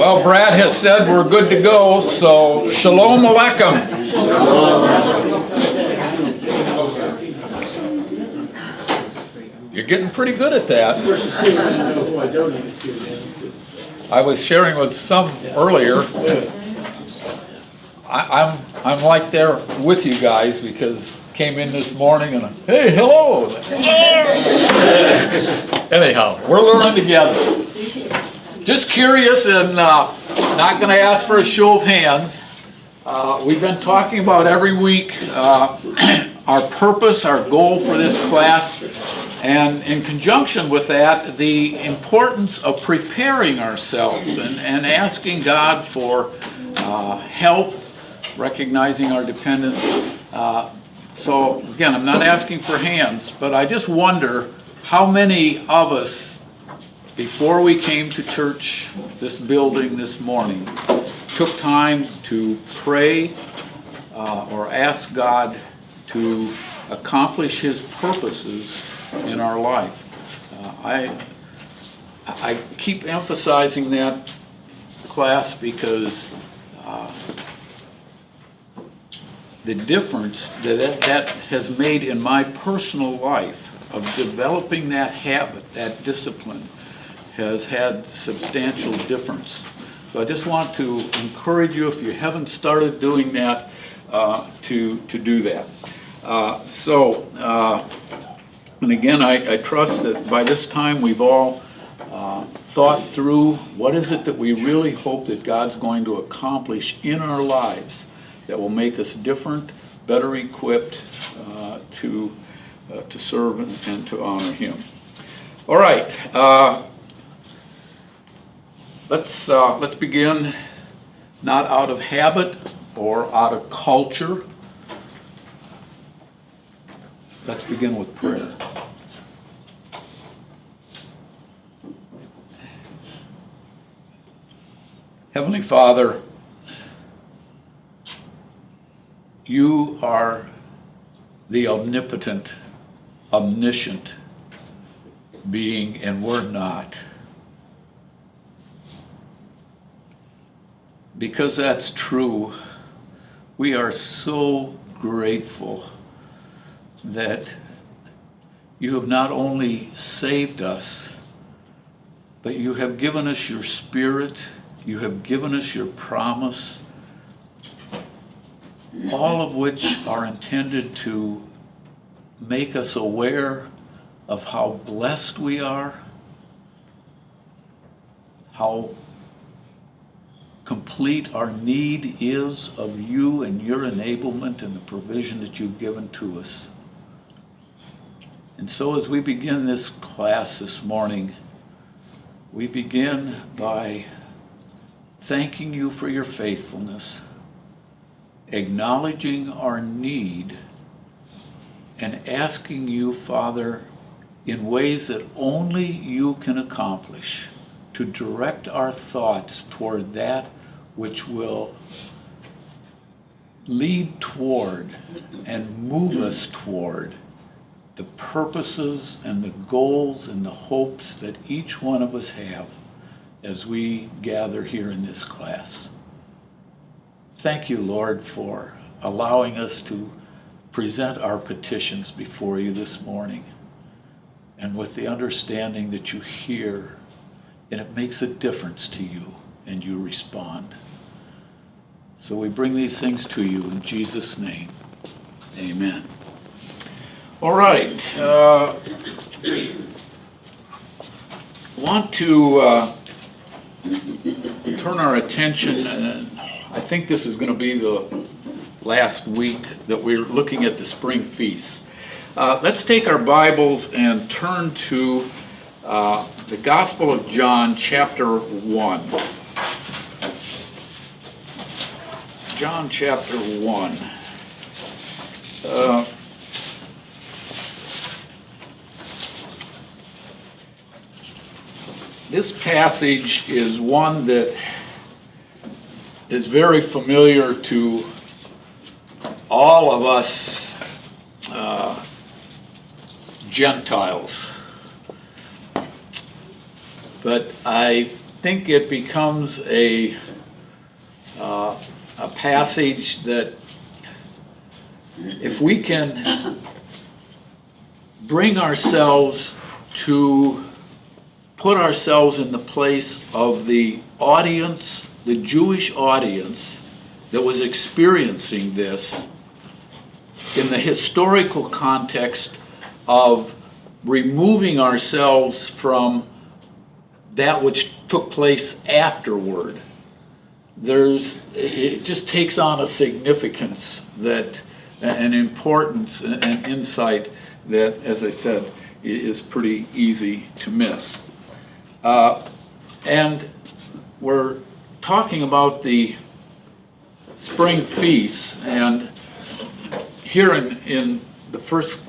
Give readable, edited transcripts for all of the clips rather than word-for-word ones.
Well, Brad has said we're good to go, so Shalom Aleichem. You're getting pretty good at that. I was sharing with some earlier. I'm like there with you guys because came in this morning and hey, hello. Anyhow, we're learning together. Just curious and not going to ask for a show of hands. We've been talking about every week our purpose, our goal for this class, and in conjunction with that, the importance of preparing ourselves and asking God for help, recognizing our dependence. So again, I'm not asking for hands, but I just wonder how many of us, before we came to church, this building this morning, took time to pray or ask God to accomplish His purposes in our life. I keep emphasizing that, class, because the difference that has made in my personal life of developing that habit, that discipline, has had substantial difference. So I just want to encourage you, if you haven't started doing that, to do that. And again, I trust that by this time we've all thought through what is it that we really hope that God's going to accomplish in our lives that will make us different, better equipped to serve and to honor Him. All right. Let's begin, not out of habit or out of culture. Let's begin with prayer. Heavenly Father, You are the omnipotent, omniscient being, and we're not. Because that's true, we are so grateful that You have not only saved us, but You have given us Your Spirit, You have given us Your promise, all of which are intended to make us aware of how blessed we are, how complete our need is of You and Your enablement and the provision that You've given to us. And so as we begin this class this morning, we begin by thanking You for Your faithfulness, acknowledging our need, and asking You, Father, in ways that only You can accomplish, to direct our thoughts toward that which will lead toward and move us toward the purposes and the goals and the hopes that each one of us have as we gather here in this class. Thank You, Lord, for allowing us to present our petitions before You this morning, and with the understanding that You hear and it makes a difference to You and You respond. So we bring these things to You in Jesus' name. Amen. All right. Want to turn our attention, and I think this is going to be the last week that we're looking at the spring feasts. Let's take our Bibles and turn to the Gospel of John, chapter 1. John chapter 1. This passage is one that is very familiar to all of us Gentiles. But I think it becomes a passage that if we can bring ourselves to put ourselves in the place of the audience, the Jewish audience that was experiencing this in the historical context of removing ourselves from that which took place afterward, it just takes on a significance, that an importance and insight that, as I said, is pretty easy to miss. And we're talking about the spring feasts, and here in the first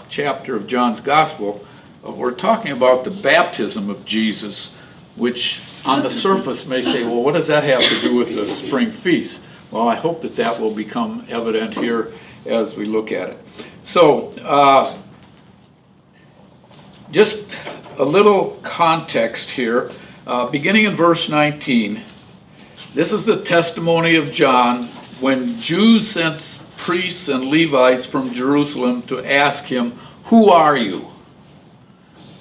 chapter of John's Gospel, we're talking about the baptism of Jesus, which on the surface may say, well, what does that have to do with the spring feast? Well, I hope that that will become evident here as we look at it. So, just a little context here. Beginning in verse 19, this is the testimony of John when Jews sent priests and Levites from Jerusalem to ask him, "Who are you?"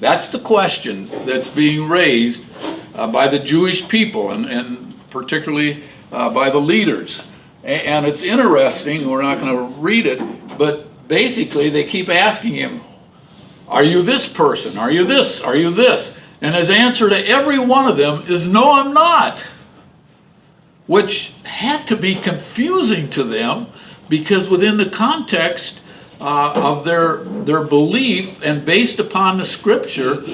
That's the question that's being raised by the Jewish people, and particularly by the leaders. And it's interesting, we're not going to read it, but basically they keep asking him, "Are you this person? Are you this? Are you this?" And his answer to every one of them is, "No, I'm not." Which had to be confusing to them, because within the context of their belief and based upon the scripture,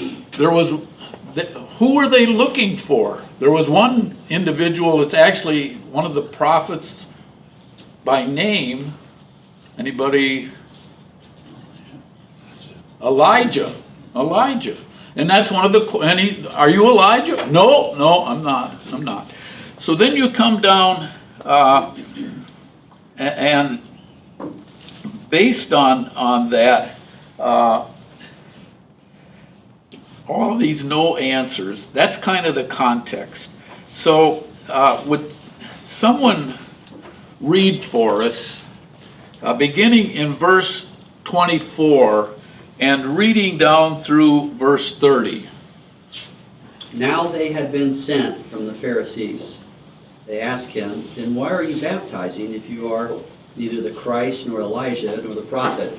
who were they looking for? There was one individual, it's actually one of the prophets by name. Anybody? Elijah. And that's one of the, are you Elijah? No, I'm not. So then you come down and based on that, all these no answers, that's kind of the context. So would someone read for us, beginning in verse 24 and reading down through verse 30. Now they had been sent from the Pharisees. They asked him, "Then why are you baptizing if you are neither the Christ nor Elijah nor the prophet?"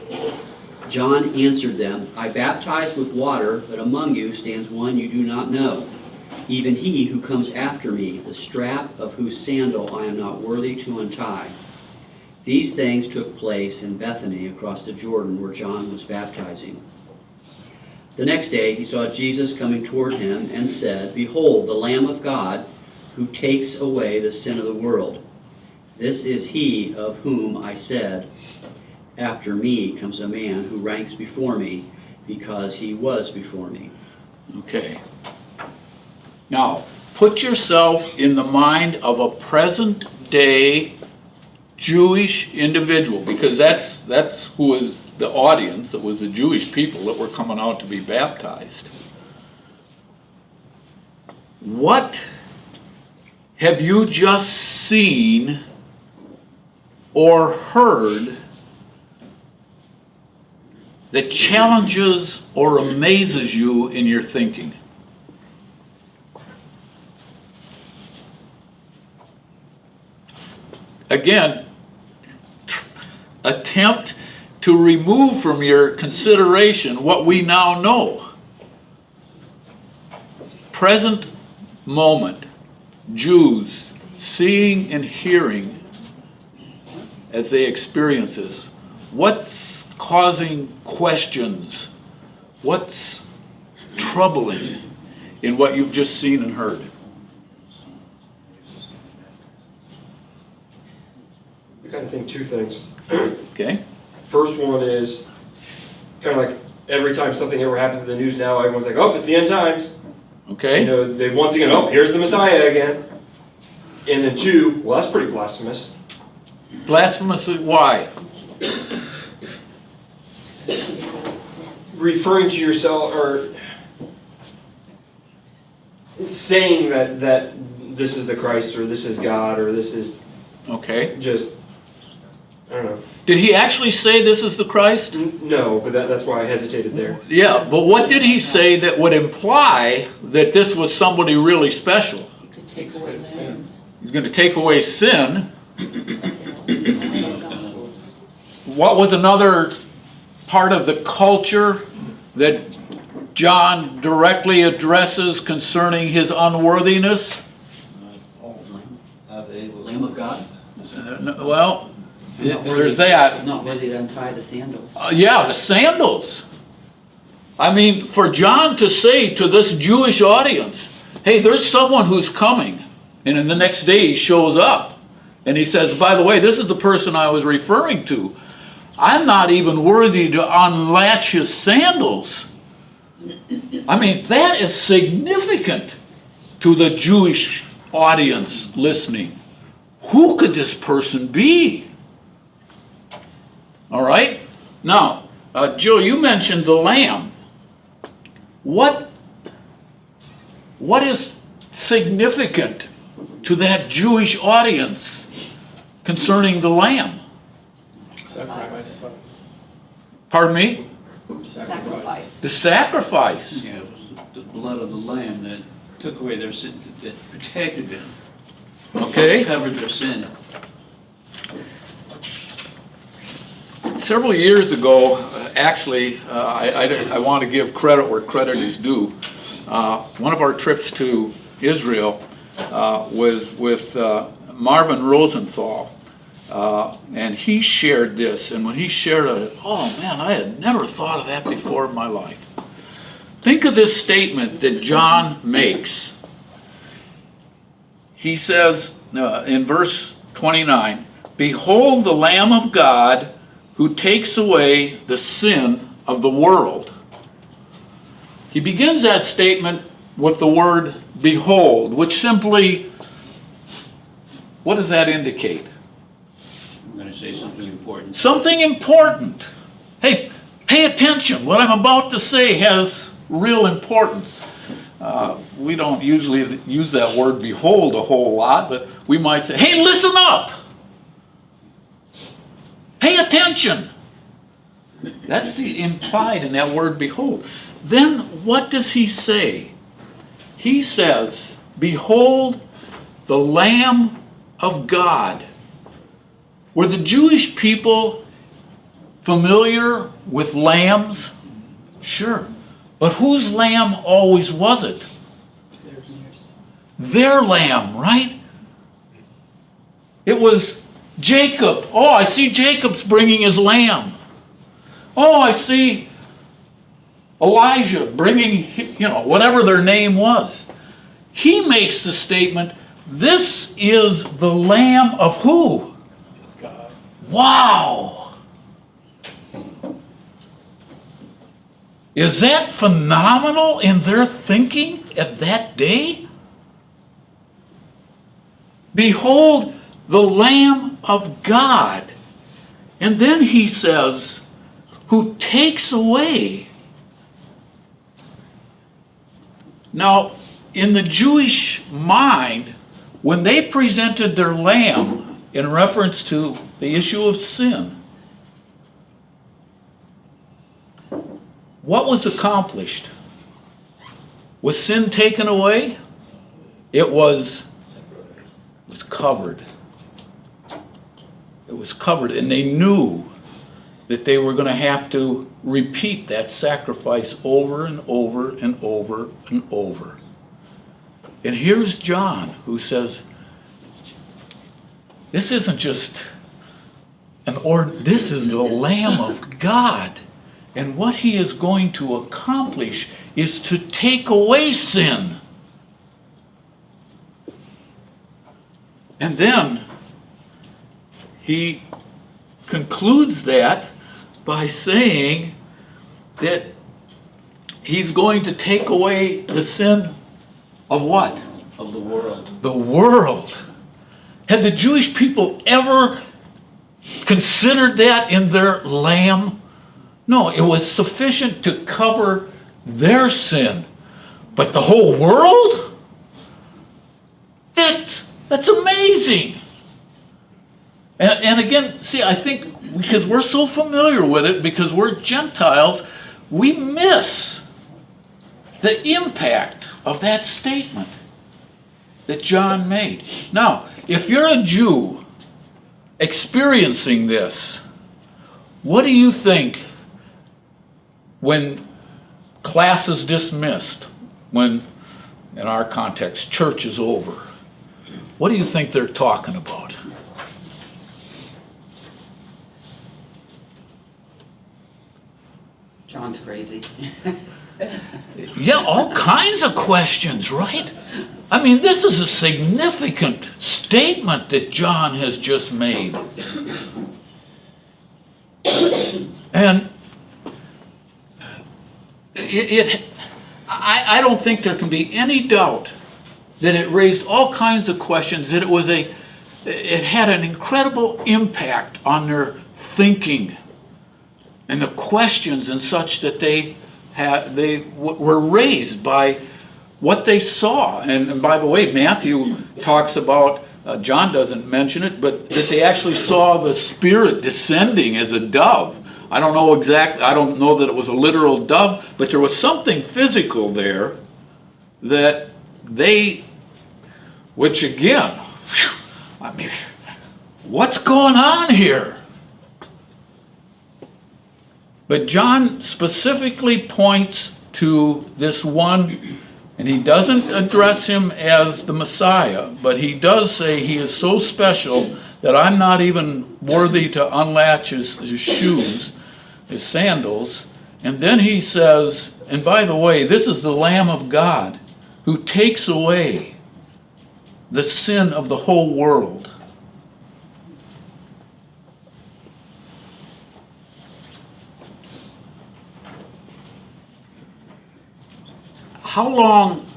John answered them, "I baptize with water, but among you stands one you do not know, even he who comes after me, the strap of whose sandal I am not worthy to untie." These things took place in Bethany across the Jordan where John was baptizing. The next day he saw Jesus coming toward him and said, "Behold, the Lamb of God who takes away the sin of the world. This is he of whom I said, 'After me comes a man who ranks before me, because he was before me.'" Okay. Now, put yourself in the mind of a present day Jewish individual, because that's who was the audience. It was the Jewish people that were coming out to be baptized. What have you just seen or heard that challenges or amazes you in your thinking? Again, attempt to remove from your consideration what we now know. Present moment, Jews seeing and hearing as they experience this. What's causing questions? What's troubling in what you've just seen and heard? I kind of think two things. Okay. First one is kind of like every time something ever happens in the news now, everyone's like, "Oh, it's the end times." Okay. You know, they once again, "Oh, here's the Messiah again." And then two, well, that's pretty blasphemous. Blasphemous, why? Referring to yourself, or it's saying that this is the Christ or this is God or this is Okay. just, I don't know. Did he actually say this is the Christ? No, but that's why I hesitated there. Yeah, but what did he say that would imply that this was somebody really special? He could take away sin. He's going to take away sin. What was another part of the culture that John directly addresses concerning his unworthiness? Lamb of God? Well, there's that. Not worthy to untie the sandals. Yeah, the sandals. I mean, for John to say to this Jewish audience, hey, there's someone who's coming, and then the next day he shows up, and he says, by the way, this is the person I was referring to. I'm not even worthy to unlatch his sandals. I mean, that is significant to the Jewish audience listening. Who could this person be? All right? Now, Joe, you mentioned the lamb. What is significant to that Jewish audience concerning the lamb? Sacrifice. Pardon me? Sacrifice. The sacrifice. Yeah, it was the blood of the lamb that took away their sin, that protected them, Okay? covered their sin. Several years ago, actually, I want to give credit where credit is due. One of our trips to Israel was with Marvin Rosenthal, and he shared this. And when he shared it, oh man, I had never thought of that before in my life. Think of this statement that John makes. He says in verse 29, "Behold the Lamb of God who takes away the sin of the world." He begins that statement with the word behold, which simply, what does that indicate? I'm going to say something important. Something important. Hey, pay attention. What I'm about to say has real importance. We don't usually use that word behold a whole lot, but we might say, hey, listen up. Pay attention. That's the implied in that word behold. Then what does he say? He says, behold the Lamb of God. Were the Jewish people familiar with lambs? Sure. But whose lamb always was it? Their lamb, right? It was Jacob. Oh, I see Jacob's bringing his lamb. Oh, I see Elijah bringing, whatever their name was. He makes the statement, this is the Lamb of who? God. Wow! Is that phenomenal in their thinking at that day? Behold the Lamb of God. And then he says, who takes away. Now, in the Jewish mind, when they presented their lamb in reference to the issue of sin, what was accomplished? Was sin taken away? It was covered. It was covered, and they knew that they were going to have to repeat that sacrifice over and over and over and over. And here's John who says, this isn't just this is the Lamb of God. And what he is going to accomplish is to take away sin. And then he concludes that by saying that he's going to take away the sin of what? Of the world. The world. Had the Jewish people ever considered that in their lamb? No, it was sufficient to cover their sin. But the whole world? That's amazing. And again, see, I think because we're so familiar with it, because we're Gentiles, we miss the impact of that statement that John made. Now, if you're a Jew experiencing this, what do you think when class is dismissed, when, in our context, church is over? What do you think they're talking about? John's crazy. Yeah, all kinds of questions, right? I mean, this is a significant statement that John has just made. And I don't think there can be any doubt that it raised all kinds of questions, that it had an incredible impact on their thinking and the questions and such that they were raised by what they saw. And by the way, Matthew talks about, John doesn't mention it, but that they actually saw the Spirit descending as a dove. I don't know that it was a literal dove, but there was something physical there that which again, I mean, what's going on here? But John specifically points to this one, and he doesn't address him as the Messiah, but he does say he is so special that I'm not even worthy to unlatch his shoes, his sandals. And then he says, and by the way, this is the Lamb of God who takes away the sin of the whole world. How long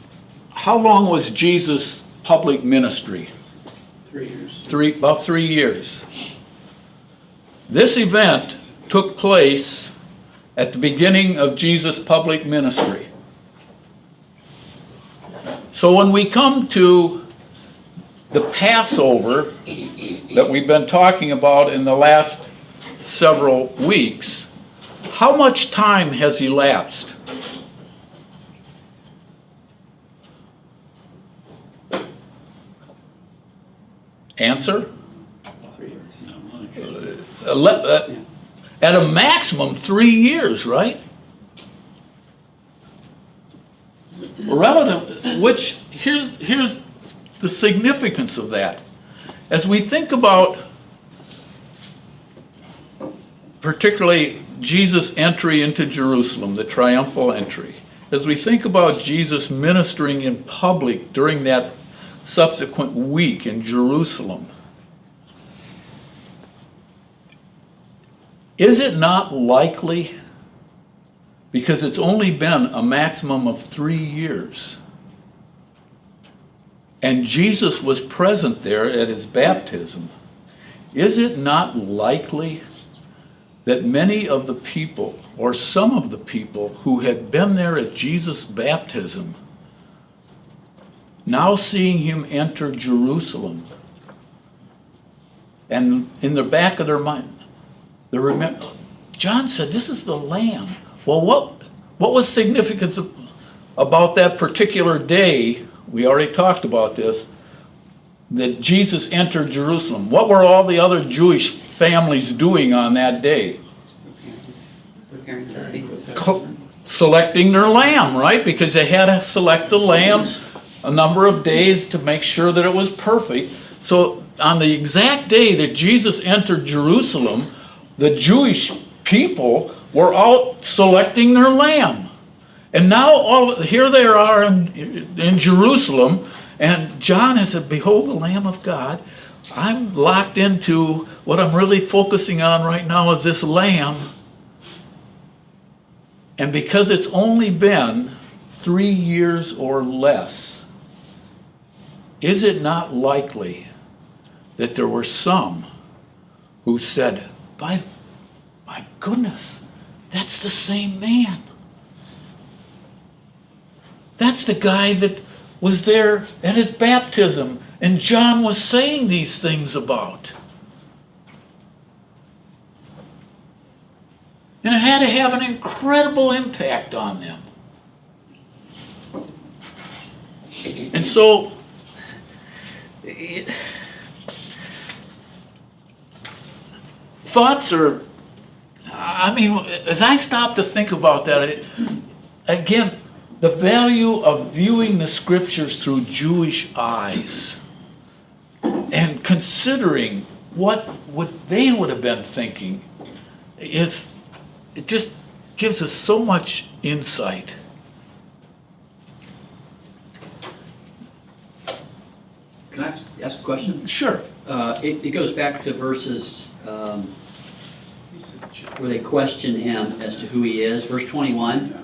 was Jesus' public ministry? 3 years. About 3 years. This event took place at the beginning of Jesus' public ministry. So when we come to the Passover that we've been talking about in the last several weeks, how much time has elapsed? Answer? 3 years. Not much. At a maximum 3 years, right? Relative, which here's the significance of that. As we think about particularly Jesus' entry into Jerusalem, the triumphal entry, as we think about Jesus ministering in public during that subsequent week in Jerusalem, is it not likely, because it's only been a maximum of 3 years, and Jesus was present there at his baptism, is it not likely that many of the people, or some of the people who had been there at Jesus' baptism, now seeing him enter Jerusalem, and in the back of their mind, they remember, John said, this is the Lamb. Well, what was significant about that particular day? We already talked about this, that Jesus entered Jerusalem. What were all the other Jewish families doing on that day? Preparing the feast. Selecting their lamb, right? Because they had to select the lamb a number of days to make sure that it was perfect. So on the exact day that Jesus entered Jerusalem, the Jewish people were out selecting their lamb. And now here they are in Jerusalem, and John has said, behold the Lamb of God. I'm locked into what I'm really focusing on right now is this lamb. And because it's only been 3 years or less, is it not likely that there were some who said, my goodness, that's the same man. That's the guy that was there at his baptism and John was saying these things about. And it had to have an incredible impact on them. And so, thoughts are, I mean, as I stop to think about that, again, the value of viewing the scriptures through Jewish eyes and considering what they would have been thinking it just gives us so much insight. Can I ask a question? Sure. It goes back to verses where they question him as to who he is. Verse 21.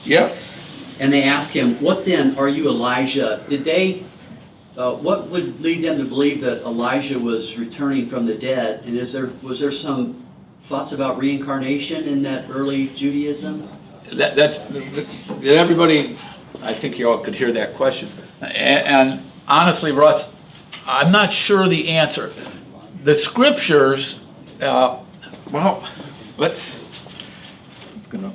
Yes. And they ask him, "What then, are you Elijah?" Did they, what would lead them to believe that Elijah was returning from the dead? And was there some thoughts about reincarnation in that early Judaism? That's everybody. I think you all could hear that question. And honestly, Russ, I'm not sure the answer. The scriptures. Well, let's gonna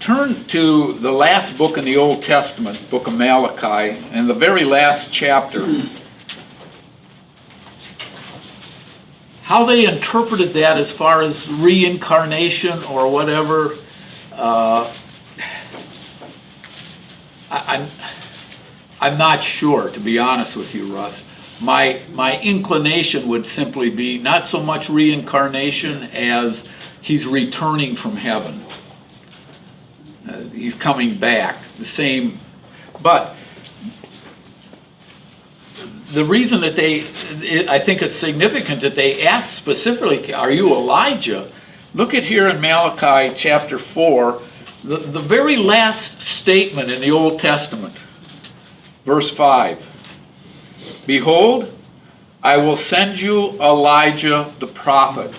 turn to the last book in the Old Testament, book of Malachi, and the very last chapter. How they interpreted that as far as reincarnation or whatever, I'm not sure, to be honest with you, Russ. My inclination would simply be not so much reincarnation as he's returning from heaven. He's coming back, the same. But the reason that I think it's significant that they ask specifically, are you Elijah? Look at here in Malachi chapter 4, the very last statement in the Old Testament, verse 5. Behold, I will send you Elijah the prophet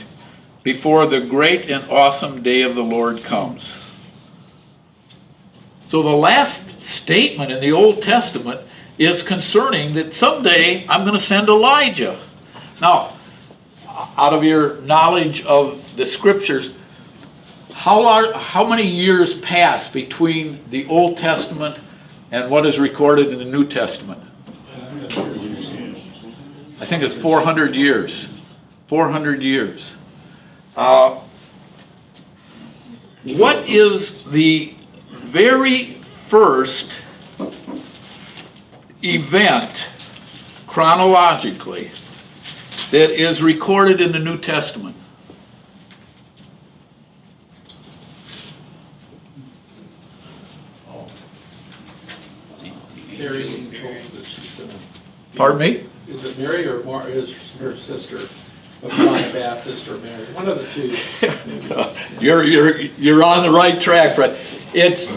before the great and awesome day of the Lord comes. So the last statement in the Old Testament is concerning that someday I'm going to send Elijah. Now, out of your knowledge of the scriptures, how many years pass between the Old Testament and what is recorded in the New Testament? I think it's 400 years. 400 years. What is the very first event chronologically that is recorded in the New Testament? Mary being told that she's gonna. Pardon me? Is it Mary or is her sister of John the Baptist or Mary? One of the two. You're on the right track, Fred. It's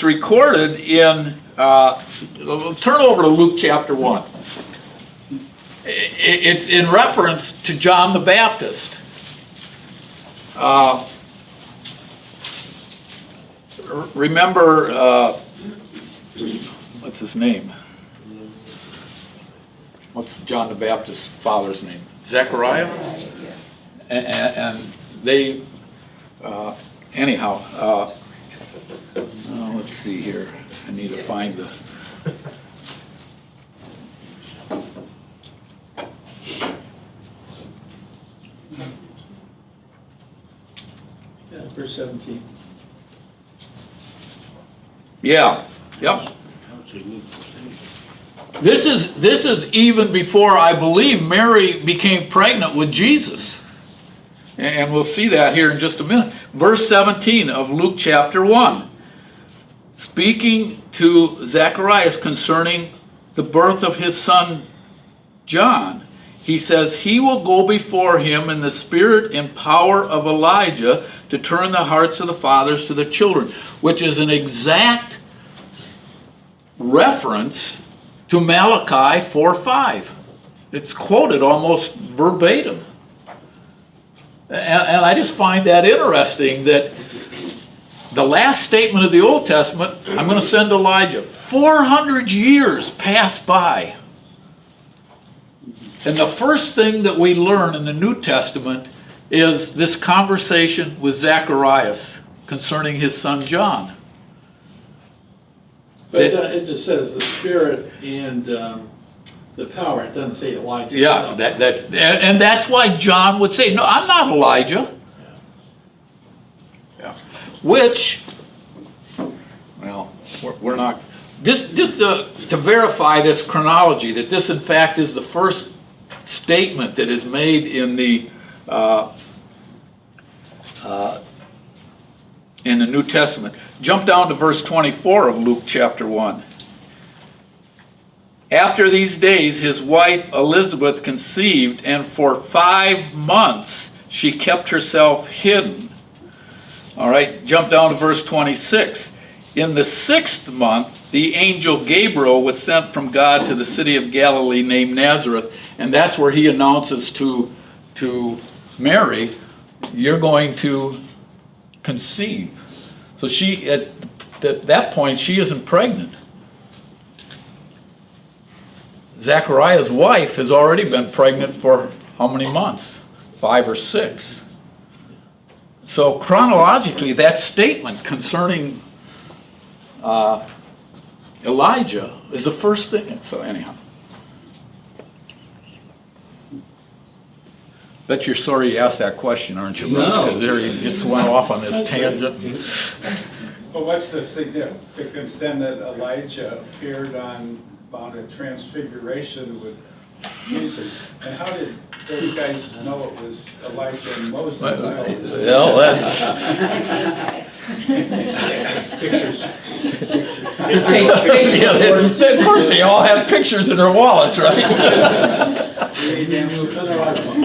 recorded in. Turn over to Luke chapter 1. It's in reference to John the Baptist. Remember, what's his name? What's John the Baptist's father's name? Zechariah? And they, anyhow, let's see here. I need to find the... Yeah, verse 17. Yeah, yep. This is even before, I believe, Mary became pregnant with Jesus. And we'll see that here in just a minute. Verse 17 of Luke chapter 1. Speaking to Zacharias concerning the birth of his son John, he says, he will go before him in the spirit and power of Elijah to turn the hearts of the fathers to the children, which is an exact reference to Malachi 4:5. It's quoted almost verbatim. And I just find that interesting that the last statement of the Old Testament, I'm going to send Elijah. 400 years pass by. And the first thing that we learn in the New Testament is this conversation with Zacharias concerning his son John. But it just says the Spirit and the power. It doesn't say Elijah. Yeah, and that's why John would say, no, I'm not Elijah. Yeah. Which, well, we're not. Just to verify this chronology, that this in fact is the first statement that is made in the New Testament. Jump down to verse 24 of Luke chapter 1. After these days, his wife Elizabeth conceived, and for 5 months she kept herself hidden. All right, jump down to verse 26. In the 6th month, the angel Gabriel was sent from God to the city of Galilee named Nazareth, and that's where he announces to Mary, you're going to conceive. So she, at that point, she isn't pregnant. Zechariah's wife has already been pregnant for how many months? 5 or 6. So chronologically, that statement concerning Elijah is the first thing. So anyhow. Bet you're sorry you asked that question, aren't you, Russ? Because there you just went off on this tangent. Well, what's the significance then that Elijah appeared on Mount of Transfiguration with Jesus? And how did those guys know it was Elijah and Moses? Well, that's... Pictures. Yeah, of course, they all have pictures in their wallets, right?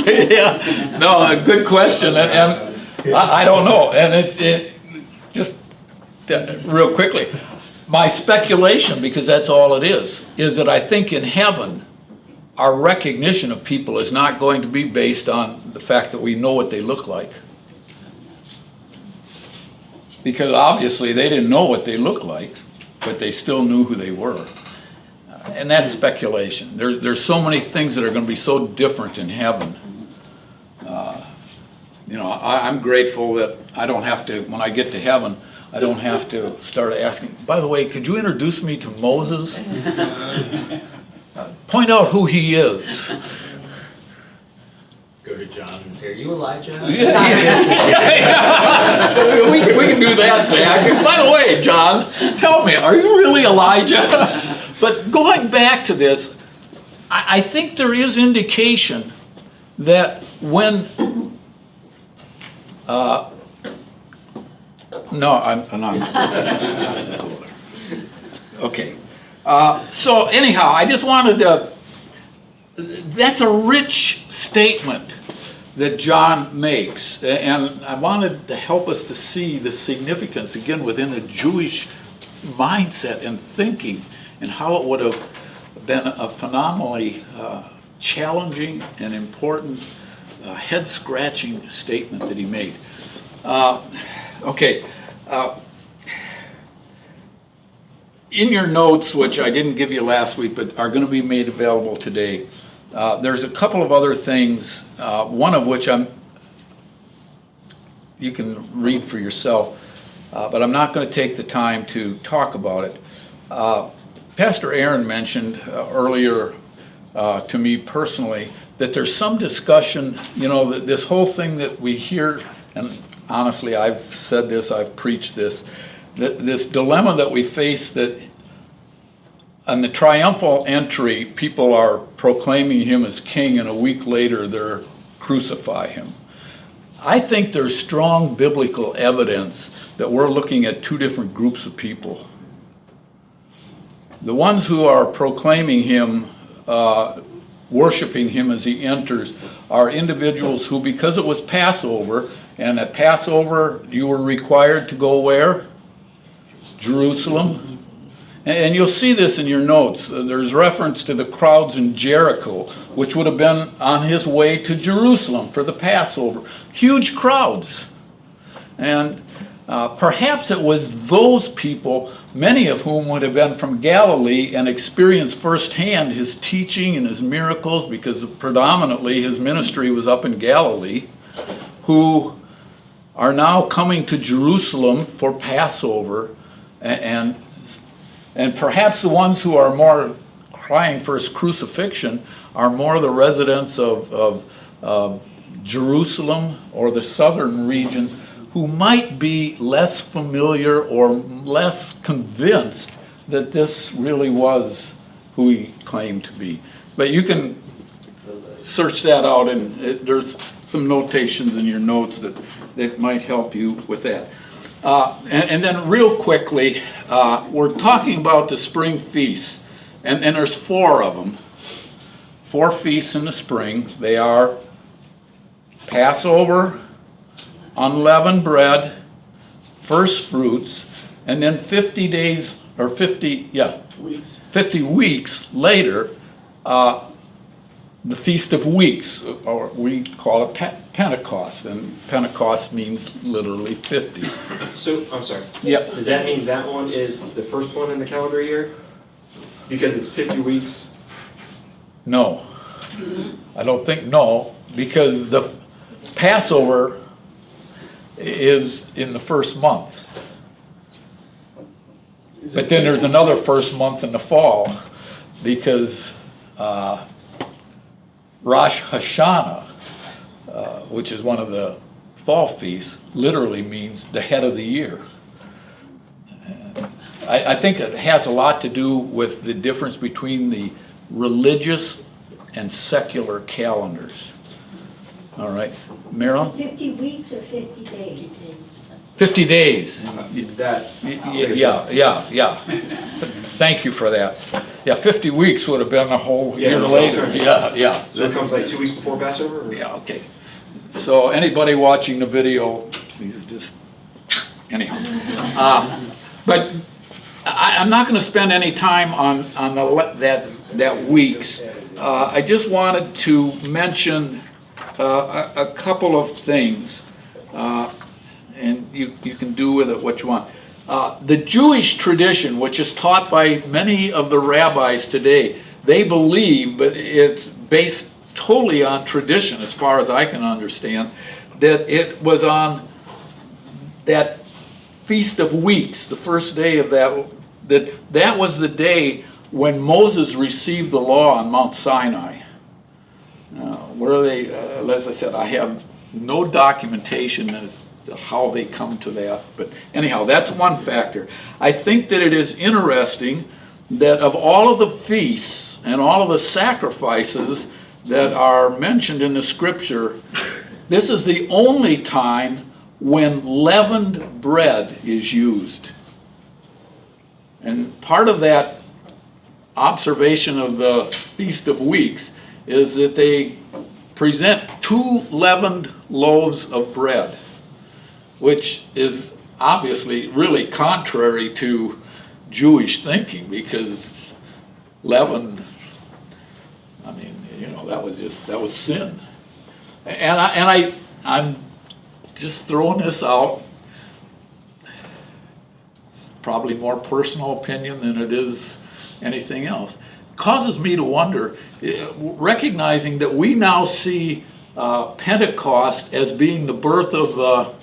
Yeah, no, a good question, and I don't know, and it just real quickly, my speculation, because that's all it is that I think in heaven, our recognition of people is not going to be based on the fact that we know what they look like. Because obviously they didn't know what they looked like, but they still knew who they were. And that's speculation. There's so many things that are going to be so different in heaven. I'm grateful that I don't have to, when I get to heaven, I don't have to start asking, by the way, could you introduce me to Moses? Point out who he is. Go to John and say, are you Elijah? We can do that, Zach. By the way, John, tell me, are you really Elijah? But going back to this, I think there is indication that when... no, I'm not. Okay. So anyhow, I just wanted to... That's a rich statement that John makes, and I wanted to help us to see the significance, again, within the Jewish mindset and thinking, and how it would have been a phenomenally challenging and important, head-scratching statement that he made. In your notes, which I didn't give you last week, but are going to be made available today, there's a couple of other things, one of which you can read for yourself, but I'm not going to take the time to talk about it. Pastor Aaron mentioned earlier to me personally that there's some discussion, that this whole thing that we hear, and honestly, I've said this, I've preached this, this dilemma that we face, that on the triumphal entry, people are proclaiming him as king, and a week later they're crucify him. I think there's strong biblical evidence that we're looking at two different groups of people. The ones who are proclaiming him, worshiping him as he enters, are individuals who, because it was Passover, and at Passover you were required to go where? Jerusalem. And you'll see this in your notes. There's reference to the crowds in Jericho, which would have been on his way to Jerusalem for the Passover. Huge crowds. And Perhaps it was those people, many of whom would have been from Galilee and experienced firsthand his teaching and his miracles, because predominantly his ministry was up in Galilee, who are now coming to Jerusalem for Passover, and perhaps the ones who are more crying for his crucifixion are more the residents of Jerusalem or the southern regions, who might be less familiar or less convinced that this really was who he claimed to be. But you can search that out, and there's some notations in your notes that might help you with that. And then real quickly, we're talking about the spring feasts, and there's 4 of them. 4 feasts in the spring. They are Passover, unleavened bread, first fruits, and then 50 days, or 50 weeks later, the Feast of Weeks, or we call it Pentecost, and Pentecost means literally 50. So, I'm sorry. Yep. Does that mean that one is the first one in the calendar year? Because it's 50 weeks? No. I don't think no, because the Passover is in the first month. But then there's another first month in the fall, because Rosh Hashanah, which is one of the fall feasts, literally means the head of the year. I think it has a lot to do with the difference between the religious and secular calendars. All right, Marilyn? 50 weeks or 50 days? 50 days. That. Yeah. Thank you for that. Yeah, 50 weeks would have been a whole Yeah, year no, later. sure. Yeah. So it comes like 2 weeks before Passover? Or? Yeah, okay. So anybody watching the video, please just, anyhow. But I'm not going to spend any time on that weeks. I just wanted to mention a couple of things, and you can do with it what you want. The Jewish tradition, which is taught by many of the rabbis today, they believe, but it's based totally on tradition as far as I can understand, that it was on that Feast of Weeks, the first day of that was the day when Moses received the law on Mount Sinai. Where they, as I said, I have no documentation as to how they come to that, but anyhow, that's one factor. I think that it is interesting that of all of the feasts and all of the sacrifices that are mentioned in the scripture, this is the only time when leavened bread is used. And part of that observation of the Feast of Weeks is that they present 2 leavened loaves of bread, which is obviously really contrary to Jewish thinking, because leaven, I mean, that was sin. And I'm just throwing this out. It's probably more personal opinion than it is anything else. It causes me to wonder, recognizing that we now see Pentecost as being the birth of the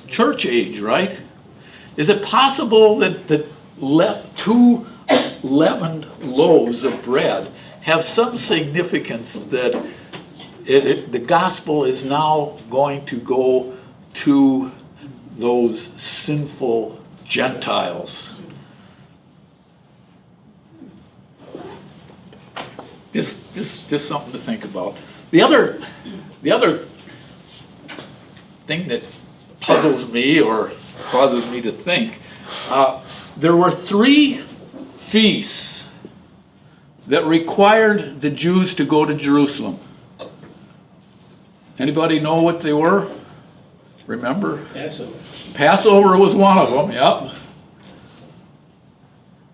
church age, right? Is it possible that the 2 leavened loaves of bread have some significance, that the gospel is now going to go to those sinful Gentiles? Just something to think about. The other thing that puzzles me or causes me to think, there were 3 feasts that required the Jews to go to Jerusalem. Anybody know what they were? Remember? Passover. Passover was one of them, yep.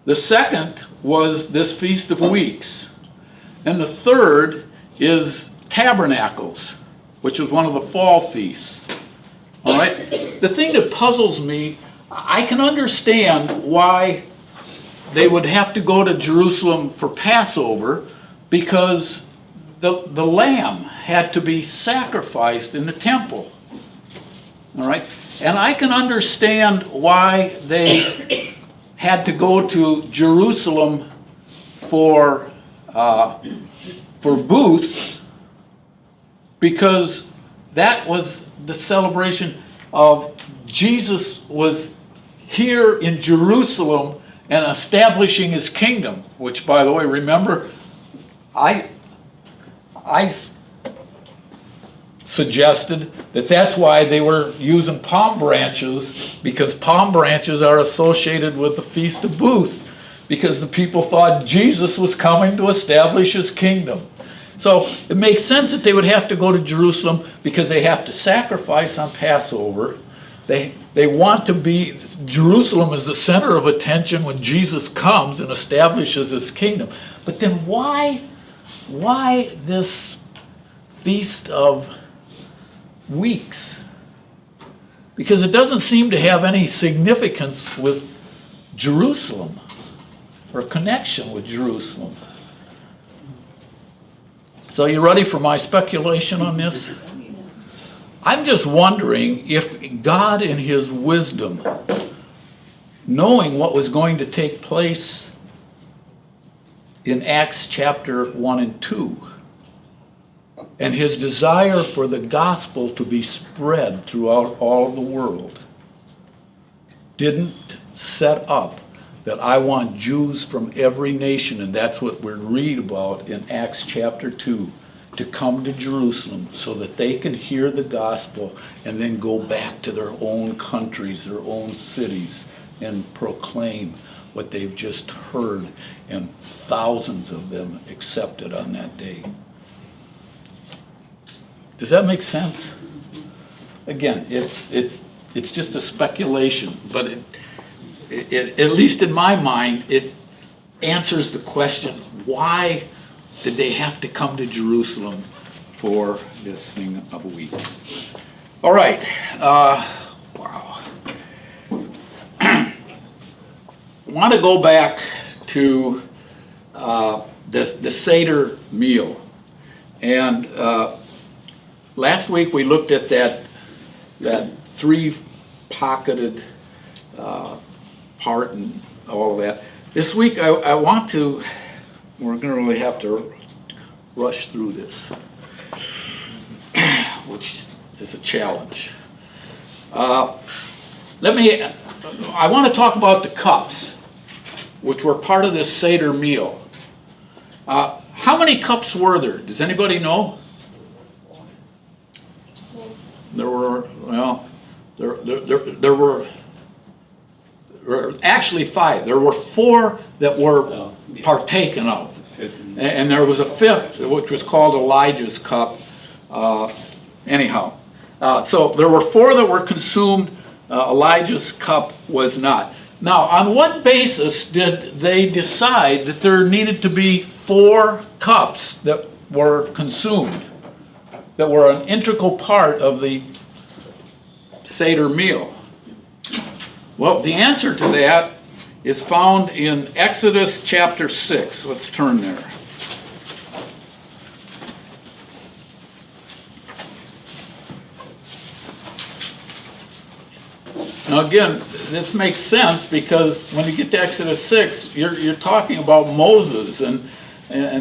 The second was this Feast of Weeks. And the third is Tabernacles, which is one of the fall feasts. All right? The thing that puzzles me, I can understand why they would have to go to Jerusalem for Passover, because the lamb had to be sacrificed in the temple. All right? And I can understand why they had to go to Jerusalem for booths, because that was the celebration of Jesus was here in Jerusalem and establishing his kingdom, which, by the way, remember, I suggested that that's why they were using palm branches, because palm branches are associated with the Feast of Booths, because the people thought Jesus was coming to establish his kingdom. So it makes sense that they would have to go to Jerusalem, because they have to sacrifice on Passover. They want to be, Jerusalem is the center of attention when Jesus comes and establishes his kingdom. But then why this Feast of Weeks? Because it doesn't seem to have any significance with Jerusalem or connection with Jerusalem. So you ready for my speculation on this? I'm just wondering if God in his wisdom, knowing what was going to take place in Acts chapter 1 and 2, and his desire for the gospel to be spread throughout all the world, didn't set up that I want Jews from every nation, and that's what we read about in Acts chapter 2, to come to Jerusalem so that they can hear the gospel and then go back to their own countries, their own cities, and proclaim what they've just heard, and thousands of them accepted on that day. Does that make sense? Again, it's just a speculation, but it, at least in my mind, it answers the question, why did they have to come to Jerusalem for this thing of weeks? All right. Wow. I want to go back to the Seder meal. And last week we looked at that three-pocketed part and all of that. This week I want to, we're going to really have to rush through this, which is a challenge. I want to talk about the cups, which were part of this Seder meal. How many cups were there? Does anybody know? There were, well, there were actually 5. There were 4 that were partaken of. And there was a 5th, which was called Elijah's cup. Anyhow, so there were 4 that were consumed. Elijah's cup was not. Now, on what basis did they decide that there needed to be 4 cups that were consumed, that were an integral part of the Seder meal? Well, the answer to that is found in Exodus chapter 6. Let's turn there. Now again, this makes sense, because when you get to Exodus 6, you're talking about Moses and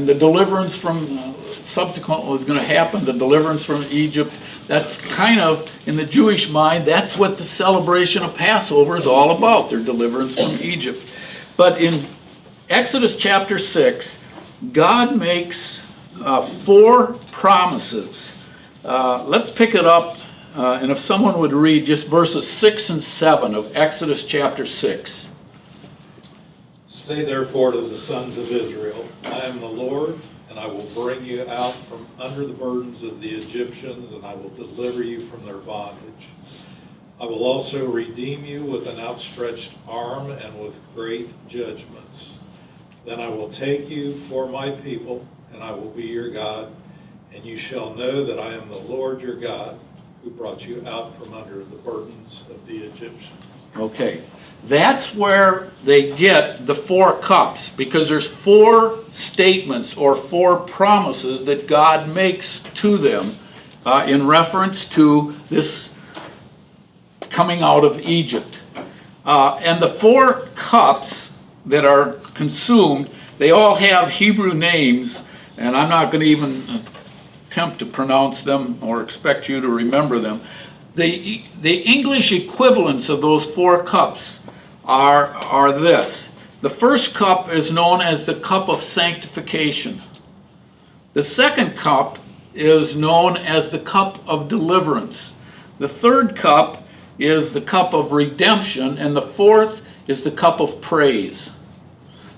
the deliverance from, subsequent was going to happen, the deliverance from Egypt. That's kind of, in the Jewish mind, that's what the celebration of Passover is all about, their deliverance from Egypt. But in Exodus chapter 6, God makes 4 promises. Let's pick it up, and if someone would read just verses 6 and 7 of Exodus chapter 6. Say therefore to the sons of Israel, I am the Lord, and I will bring you out from under the burdens of the Egyptians, and I will deliver you from their bondage. I will also redeem you with an outstretched arm and with great judgments. Then I will take you for my people, and I will be your God, and you shall know that I am the Lord your God, who brought you out from under the burdens of the Egyptians. Okay, that's where they get the 4 cups, because there's 4 statements or 4 promises that God makes to them in reference to this coming out of Egypt. And the 4 cups that are consumed, they all have Hebrew names, and I'm not going to even attempt to pronounce them or expect you to remember them. The English equivalents of those 4 cups are this. The first cup is known as the cup of sanctification. The second cup is known as the cup of deliverance. The third cup is the cup of redemption, and the fourth is the cup of praise.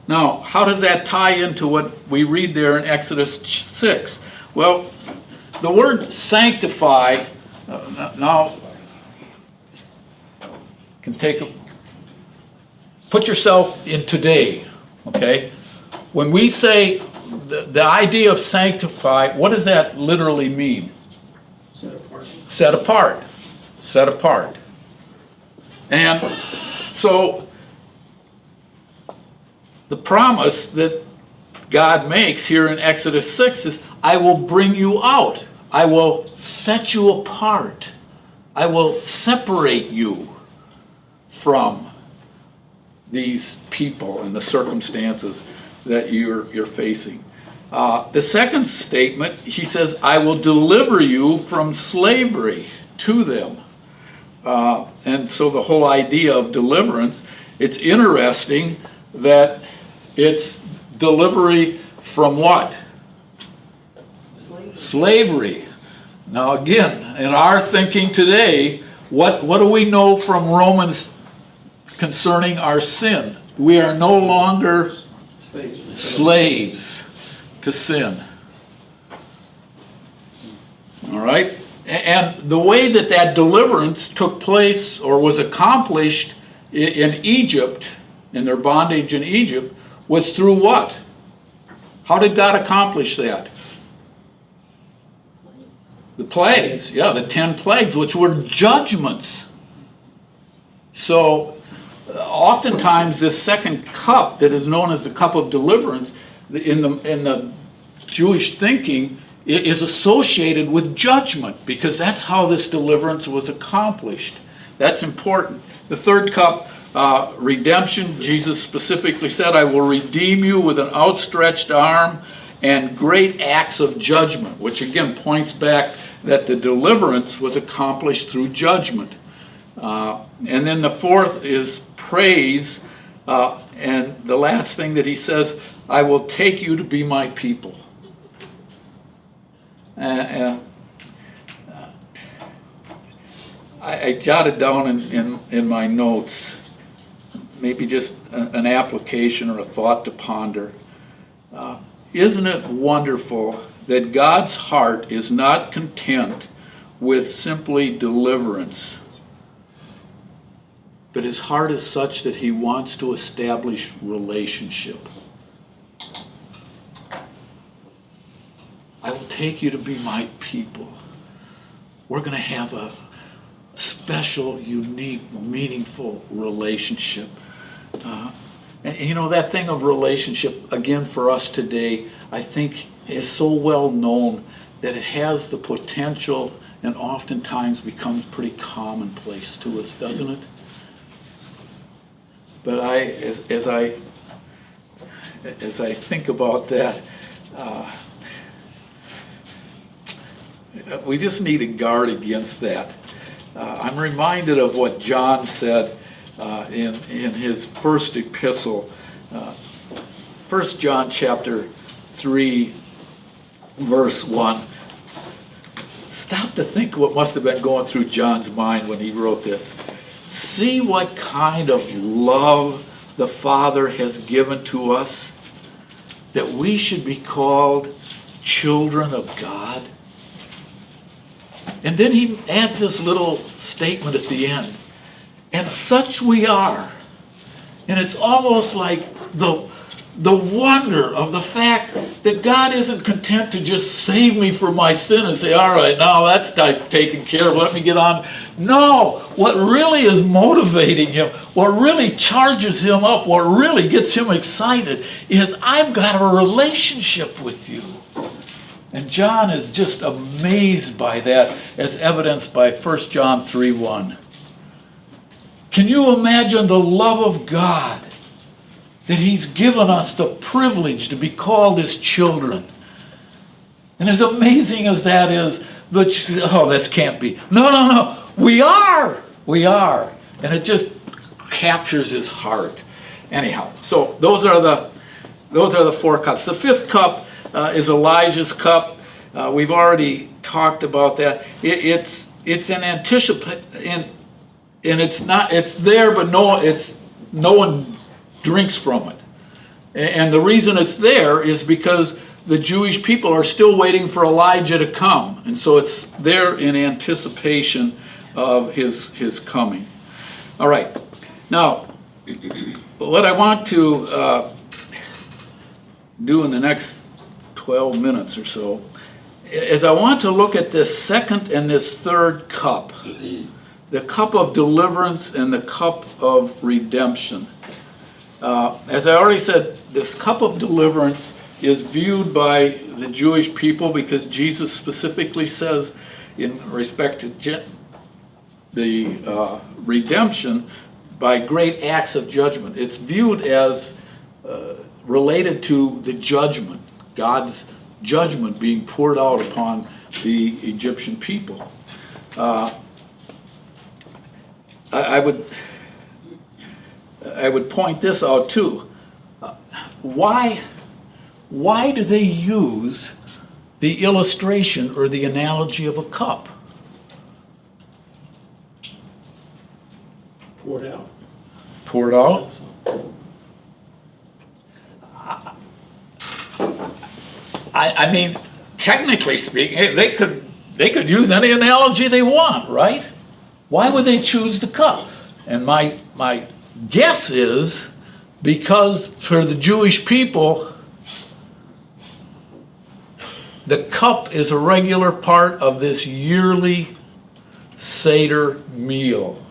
Now, how does that tie into what we read there in Exodus 6? Well, the word sanctify, now, can put yourself in today, okay? When we say the idea of sanctify, what does that literally mean? Set apart. Set apart. Set apart. And so the promise that God makes here in Exodus 6 is, I will bring you out. I will set you apart. I will separate you from these people and the circumstances that you're facing. The second statement, he says, I will deliver you from slavery to them. And so the whole idea of deliverance, it's interesting that it's delivery from what? Slavery. Now again, in our thinking today, what do we know from Romans concerning our sin? We are no longer slaves to sin. All right? And the way that deliverance took place or was accomplished in Egypt, in their bondage in Egypt, was through what? How did God accomplish that? The plagues, yeah, the 10 plagues, which were judgments. So, oftentimes this second cup that is known as the cup of deliverance, in the Jewish thinking, is associated with judgment, because that's how this deliverance was accomplished. That's important. The third cup, redemption, Jesus specifically said, I will redeem you with an outstretched arm and great acts of judgment, which again points back that the deliverance was accomplished through judgment. And then the fourth is praise, and the last thing that he says, I will take you to be my people. And I jotted down in my notes maybe just an application or a thought to ponder. Isn't it wonderful that God's heart is not content with simply deliverance, but his heart is such that he wants to establish relationship? I will take you to be my people. We're going to have a special, unique, meaningful relationship. And you know, that thing of relationship, again, for us today, I think is so well known that it has the potential and oftentimes becomes pretty commonplace to us, doesn't it? But as I think about that, we just need to guard against that. I'm reminded of what John said in his first epistle, 1 John chapter 3, verse 1. Stop to think what must have been going through John's mind when he wrote this. See what kind of love the Father has given to us, that we should be called children of God. And then he adds this little statement at the end. And such we are. And it's almost like the the wonder of the fact that God isn't content to just save me from my sin and say, all right, now that's taken care of, let me get on. No, what really is motivating him, what really charges him up, what really gets him excited is, I've got a relationship with you. And John is just amazed by that, as evidenced by 1 John 3:1. Can you imagine the love of God, that he's given us the privilege to be called his children? And as amazing as that is, this can't be. No, we are. And it just captures his heart. Anyhow, so those are the 4 cups. The 5th cup is Elijah's cup. We've already talked about that. It's an anticipation, and it's there, but no one drinks from it. And the reason it's there is because the Jewish people are still waiting for Elijah to come. And so it's there in anticipation of his coming. All right. Now, what I want to do in the next 12 minutes or so is I want to look at this 2nd and this 3rd cup. The cup of deliverance and the cup of redemption. As I already said, this cup of deliverance is viewed by the Jewish people because Jesus specifically says, in respect to the redemption, by great acts of judgment. It's viewed as related to the judgment, God's judgment being poured out upon the Egyptian people. I would point this out too. Why do they use the illustration or the analogy of a cup? Poured out. I mean, technically speaking, they could use any analogy they want, right? Why would they choose the cup? And my guess is because for the Jewish people, the cup is a regular part of this yearly Seder meal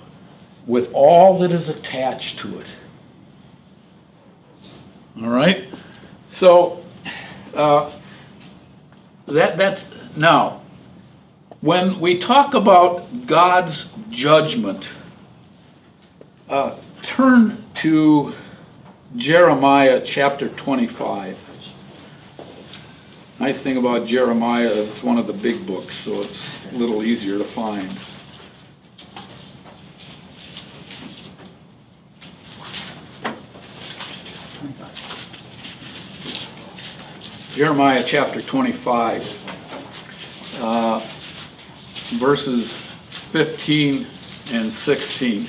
with all that is attached to it. All right? So, that's now, when we talk about God's judgment, turn to Jeremiah chapter 25. Nice thing about Jeremiah is it's one of the big books, so it's a little easier to find. Jeremiah chapter 25, verses 15 and 16.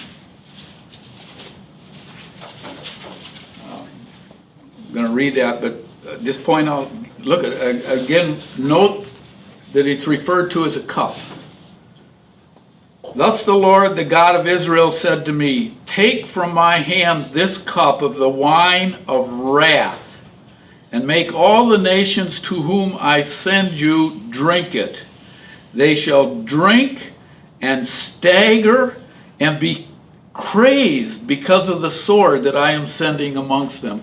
I'm going to read that, but just point out, look at again, note that it's referred to as a cup. Thus the Lord, the God of Israel, said to me, take from my hand this cup of the wine of wrath, and make all the nations to whom I send you drink it. They shall drink and stagger and be crazed because of the sword that I am sending amongst them.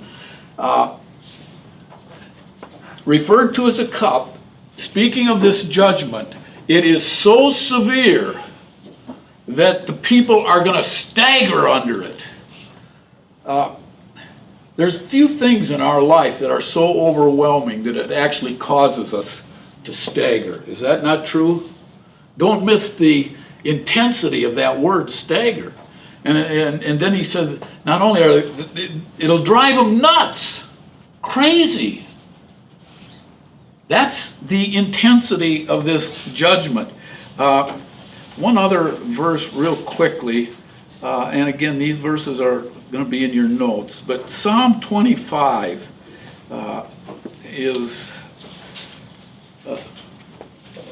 Referred to as a cup, speaking of this judgment, it is so severe that the people are going to stagger under it. There's few things in our life that are so overwhelming that it actually causes us to stagger. Is that not true? Don't miss the intensity of that word, stagger. And then he says, not only it'll drive them nuts, crazy. That's the intensity of this judgment. One other verse real quickly, and again, these verses are going to be in your notes, but Psalm 25 is,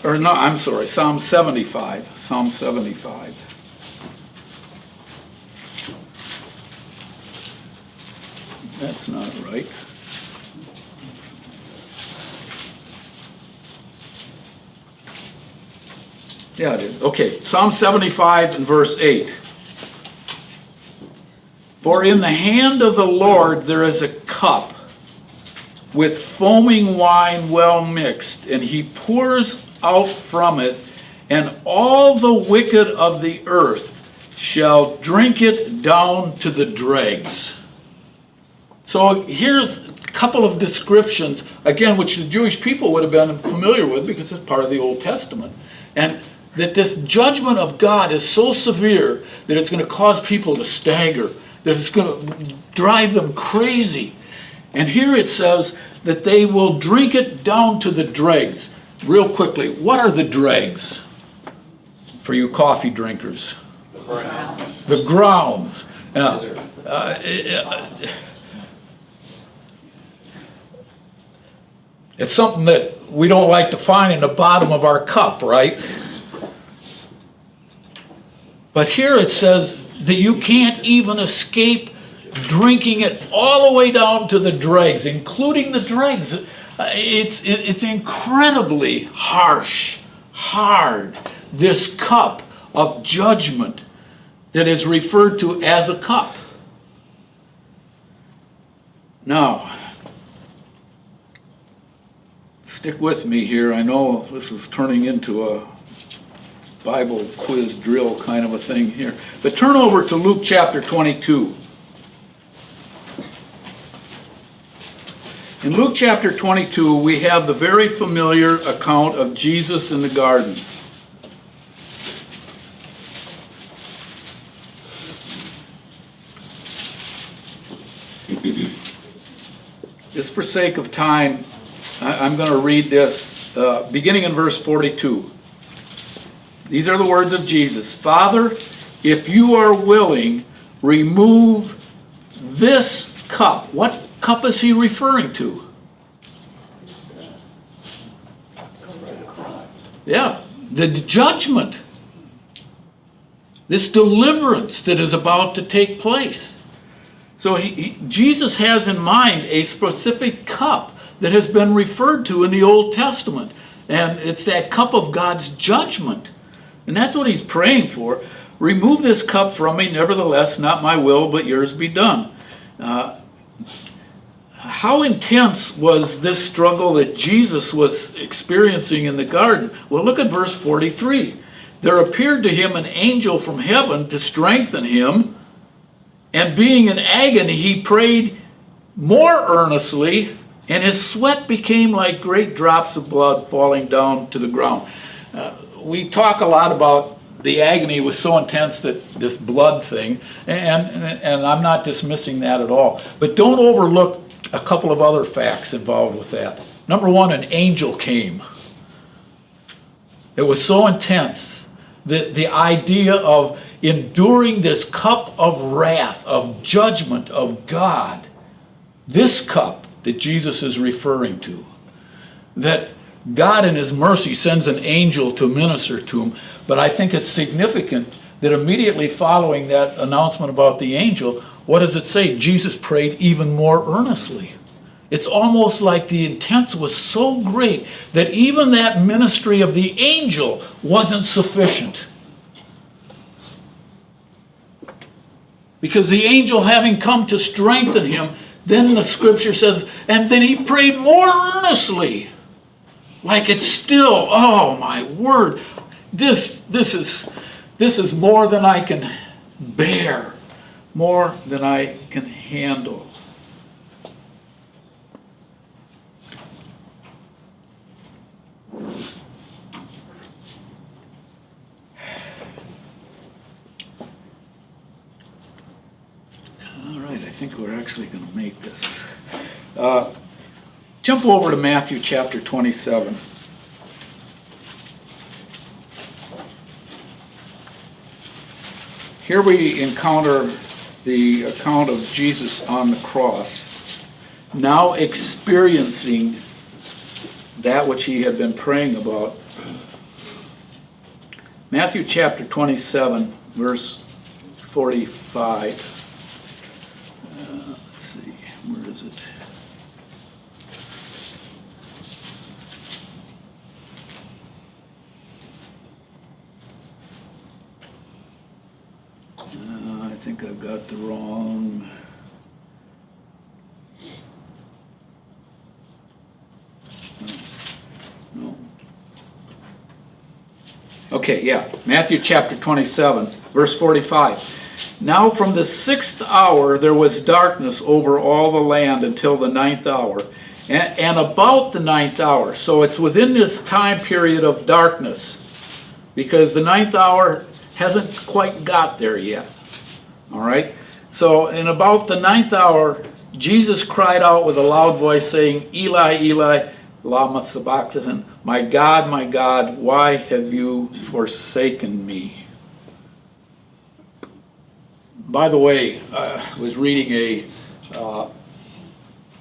Psalm 75. Psalm 75. That's not right. Yeah, it is. Okay, Psalm 75 and verse 8. For in the hand of the Lord there is a cup with foaming wine well mixed, and he pours out from it, and all the wicked of the earth shall drink it down to the dregs. So here's a couple of descriptions, again, which the Jewish people would have been familiar with because it's part of the Old Testament. And that this judgment of God is so severe that it's going to cause people to stagger, that it's going to drive them crazy. And here it says that they will drink it down to the dregs. Real quickly, what are the dregs for you coffee drinkers? The grounds. It's something that we don't like to find in the bottom of our cup, right? But here it says that you can't even escape drinking it all the way down to the dregs, including the dregs. It's incredibly harsh, hard, this cup of judgment that is referred to as a cup. Now, stick with me here. I know this is turning into a Bible quiz drill kind of a thing here. But turn over to Luke chapter 22. In Luke chapter 22, we have the very familiar account of Jesus in the garden. Just for sake of time, I'm going to read this beginning in verse 42. These are the words of Jesus. Father, if you are willing, remove this cup. What cup is he referring to? Yeah, the judgment. This deliverance that is about to take place. So Jesus has in mind a specific cup that has been referred to in the Old Testament. And it's that cup of God's judgment. And that's what he's praying for. Remove this cup from me, nevertheless, not my will, but yours be done. How intense was this struggle that Jesus was experiencing in the garden? Well, look at verse 43. There appeared to him an angel from heaven to strengthen him, and being in agony, he prayed more earnestly, and his sweat became like great drops of blood falling down to the ground. We talk a lot about the agony was so intense that this blood thing, and I'm not dismissing that at all. But don't overlook a couple of other facts involved with that. Number one, an angel came. It was so intense that the idea of enduring this cup of wrath, of judgment of God, this cup that Jesus is referring to, that God in his mercy sends an angel to minister to him. But I think it's significant that immediately following that announcement about the angel, what does it say? Jesus prayed even more earnestly. It's almost like the intense was so great that even that ministry of the angel wasn't sufficient. Because the angel having come to strengthen him, then the scripture says, and then he prayed more earnestly. Like it's still, oh my word, this is more than I can bear, more than I can handle. All right, I think we're actually going to make this. Jump over to Matthew chapter 27. Here we encounter the account of Jesus on the cross, now experiencing that which he had been praying about. Matthew chapter 27, verse 45. Let's see, where is it? I think I've got the wrong. No. Okay, yeah, Matthew chapter 27, verse 45. Now from the 6th hour there was darkness over all the land until the 9th hour. And about the 9th hour, so it's within this time period of darkness, because the 9th hour hasn't quite got there yet. All right? So in about the 9th hour, Jesus cried out with a loud voice saying, Eli, Eli, lama sabachthani, my God, why have you forsaken me? By the way, I was reading a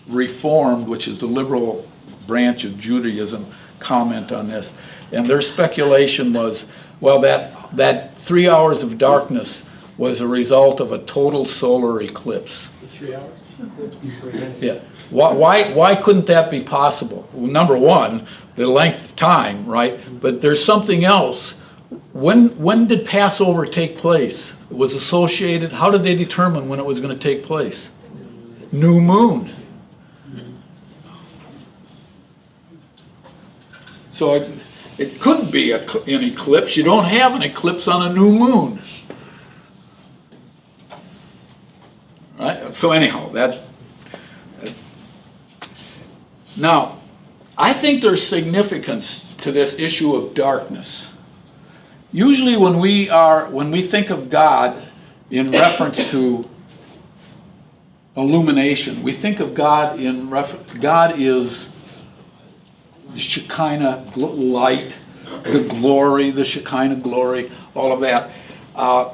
Reformed, which is the liberal branch of Judaism, comment on this. And their speculation was, well, that 3 hours of darkness was a result of a total solar eclipse. 3 hours? Yeah. Why couldn't that be possible? Well, number one, the length of time, right? But there's something else. When did Passover take place? It was associated, how did they determine when it was going to take place? New moon. So it couldn't be an eclipse. You don't have an eclipse on a new moon. Right? So anyhow, now, I think there's significance to this issue of darkness. Usually when we think of God in reference to illumination, we think of God God is the Shekinah light, the glory, the Shekinah glory, all of that. I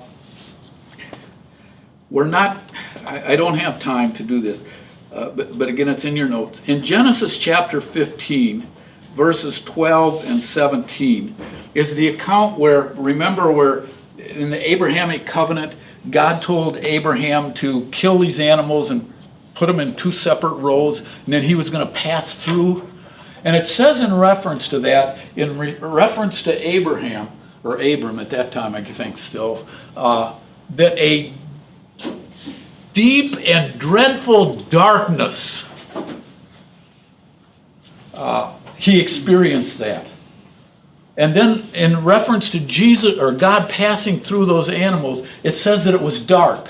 don't have time to do this, but again, it's in your notes. In Genesis chapter 15, verses 12 and 17, is the account where in the Abrahamic covenant, God told Abraham to kill these animals and put them in 2 separate rows, and then he was going to pass through. And it says in reference to that, reference to Abraham, or Abram at that time, I think still, that a deep and dreadful darkness, he experienced that. And then in reference to Jesus, or God passing through those animals, it says that it was dark.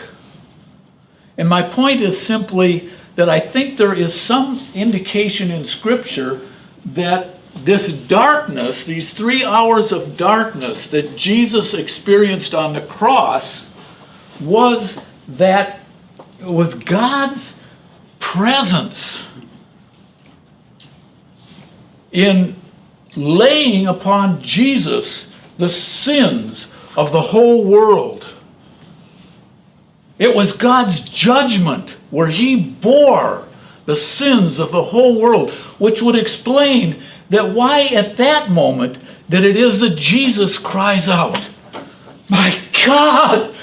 And my point is simply that I think there is some indication in Scripture that this darkness, these 3 hours of darkness that Jesus experienced on the cross, was God's presence in laying upon Jesus the sins of the whole world. It was God's judgment where he bore the sins of the whole world, which would explain that why at that moment that it is that Jesus cries out, my God,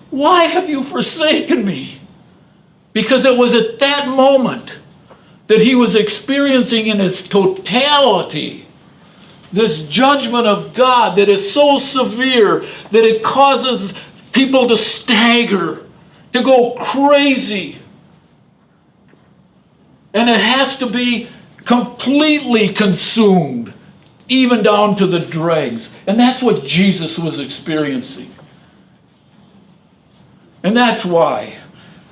why have you forsaken me? Because it was at that moment that he was experiencing in his totality this judgment of God that is so severe that it causes people to stagger, to go crazy. And it has to be completely consumed, even down to the dregs. And that's what Jesus was experiencing. And that's why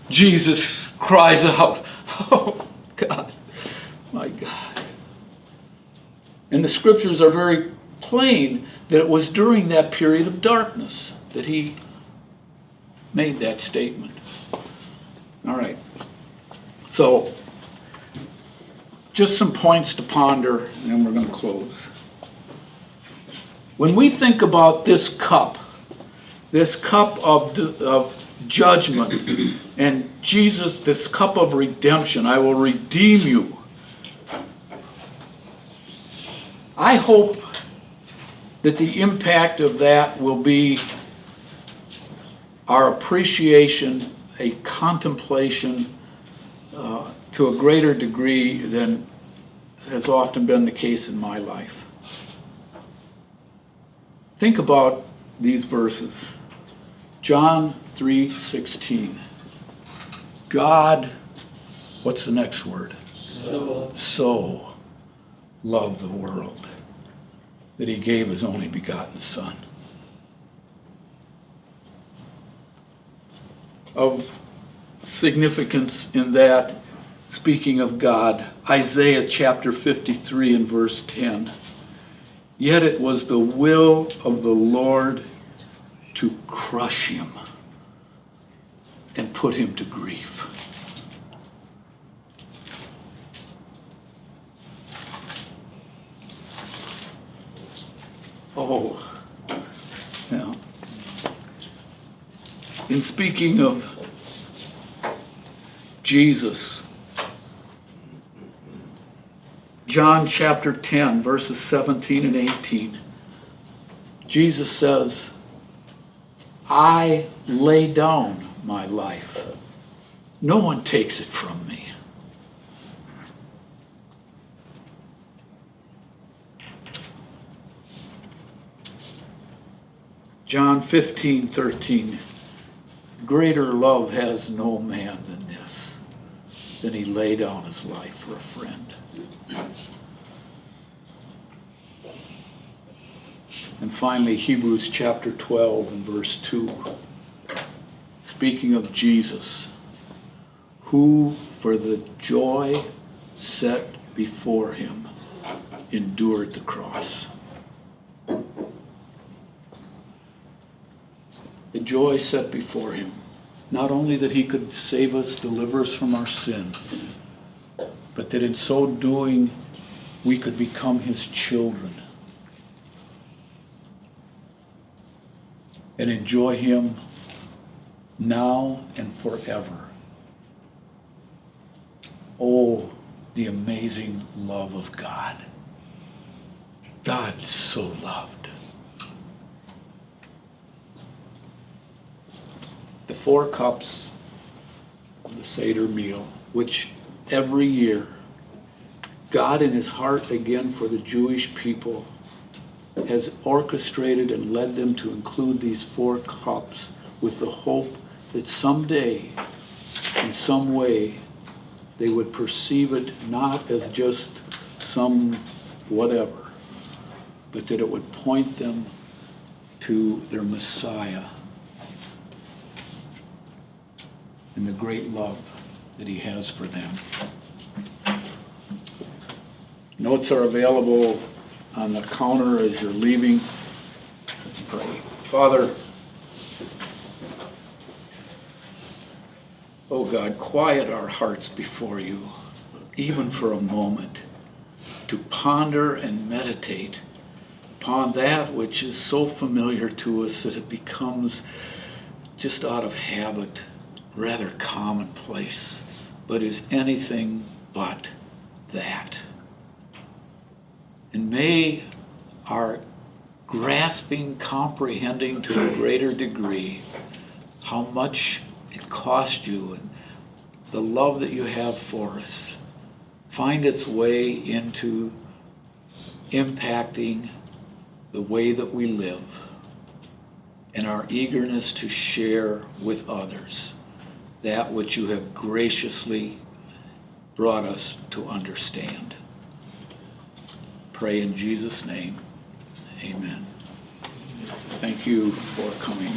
Jesus cries out, oh God, my God. And the scriptures are very plain that it was during that period of darkness that he made that statement. All right. So, just some points to ponder, and then we're going to close. When we think about this cup of judgment, and Jesus, this cup of redemption, I will redeem you. I hope that the impact of that will be our appreciation, a contemplation to a greater degree than has often been the case in my life. Think about these verses. John 3:16. God, what's the next word? So loved the world that he gave his only begotten Son. Of significance in that, speaking of God, Isaiah chapter 53 and verse 10. Yet it was the will of the Lord to crush him and put him to grief. Oh, yeah. In speaking of Jesus, John chapter 10, verses 17 and 18, Jesus says, I lay down my life. No one takes it from me. John 15:13, greater love has no man than this, than he lay down his life for a friend. And finally, Hebrews chapter 12 and verse 2, speaking of Jesus, who for the joy set before him endured the cross. The joy set before him, not only that he could save us, deliver us from our sin, but that in so doing we could become his children and enjoy him now and forever. Oh, the amazing love of God. God so loved. The 4 cups of the Seder meal, which every year God in his heart again for the Jewish people has orchestrated and led them to include these 4 cups with the hope that someday, in some way, they would perceive it not as just some whatever, but that it would point them to their Messiah and the great love that he has for them. Notes are available on the counter as you're leaving. Let's pray. Father, oh God, quiet our hearts before you, even for a moment, to ponder and meditate upon that which is so familiar to us that it becomes just out of habit, rather commonplace, but is anything but that. And may our grasping, comprehending to a greater degree how much it cost you and the love that you have for us find its way into impacting the way that we live and our eagerness to share with others that which you have graciously brought us to understand. Pray in Jesus' name, amen. Thank you for coming.